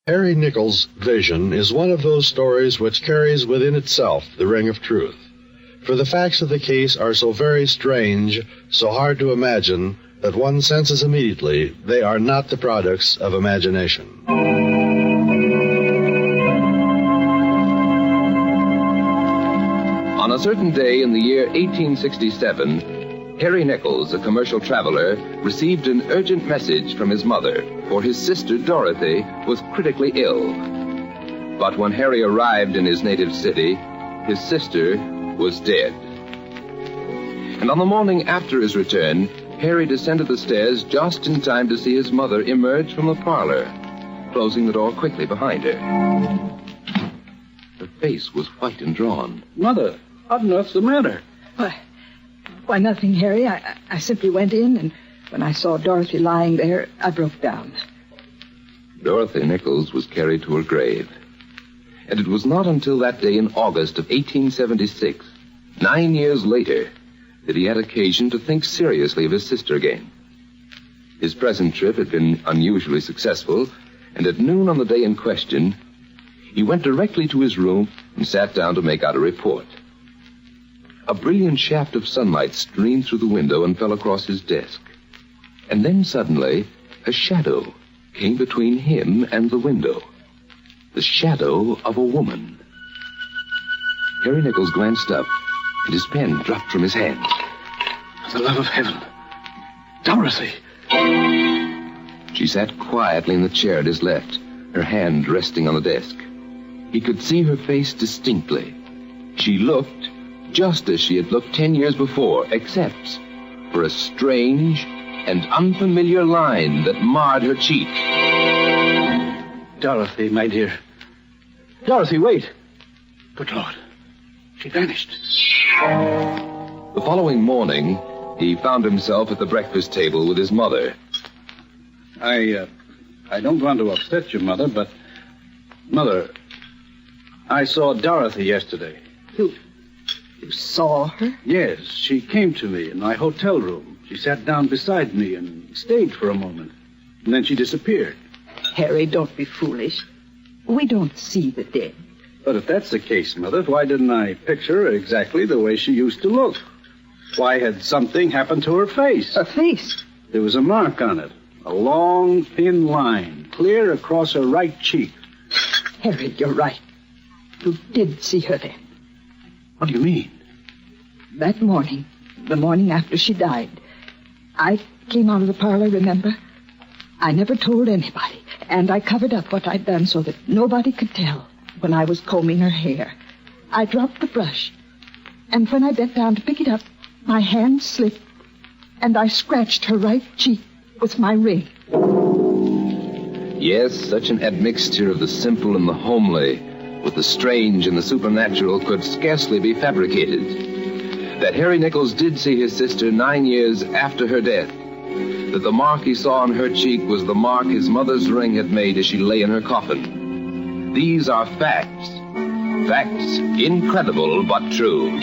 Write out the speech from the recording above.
Harry Nichols' vision is one of those stories which carries within itself the ring of truth. For the facts of the case are so very strange, so hard to imagine, that one senses immediately they are not the products of imagination. On a certain day in the year 1867, Harry Nichols, a commercial traveler, received an urgent message from his mother, for his sister Dorothy was critically ill. But when Harry arrived in his native city, his sister was dead. And on the morning after his return, Harry descended the stairs just in time to see his mother emerge from the parlor, closing the door quickly behind her. Her face was white and drawn. Mother, what on earth's the matter? Why, nothing, Harry. I simply went in, and when I saw Dorothy lying there, I broke down. Dorothy Nichols was carried to her grave. And it was not until that day in August of 1876, 9 years later, that he had occasion to think seriously of his sister again. His present trip had been unusually successful, and at noon on the day in question, he went directly to his room and sat down to make out a report. A brilliant shaft of sunlight streamed through the window and fell across his desk. And then suddenly, a shadow came between him and the window. The shadow of a woman. Harry Nichols glanced up, and his pen dropped from his hand. For the love of heaven. Dorothy! She sat quietly in the chair at his left, her hand resting on the desk. He could see her face distinctly. She looked just as she had looked 10 years before, except for a strange and unfamiliar line that marred her cheek. Dorothy, my dear. Dorothy, wait. Good Lord. She vanished. The following morning, he found himself at the breakfast table with his mother. I don't want to upset you, Mother, but... Mother, I saw Dorothy yesterday. You saw her? Yes, she came to me in my hotel room. She sat down beside me and stayed for a moment. And then she disappeared. Harry, don't be foolish. We don't see the dead. But if that's the case, Mother, why didn't I picture her exactly the way she used to look? Why had something happened to her face? Her face? There was a mark on it. A long, thin line, clear across her right cheek. Harry, you're right. You did see her then. What do you mean? That morning, the morning after she died, I came out of the parlor, remember? I never told anybody, and I covered up what I'd done so that nobody could tell when I was combing her hair. I dropped the brush, and when I bent down to pick it up, my hand slipped, and I scratched her right cheek with my ring. Yes, such an admixture of the simple and the homely, with the strange and the supernatural, could scarcely be fabricated. That Harry Nichols did see his sister 9 years after her death. That the mark he saw on her cheek was the mark his mother's ring had made as she lay in her coffin. These are facts. Facts incredible but true.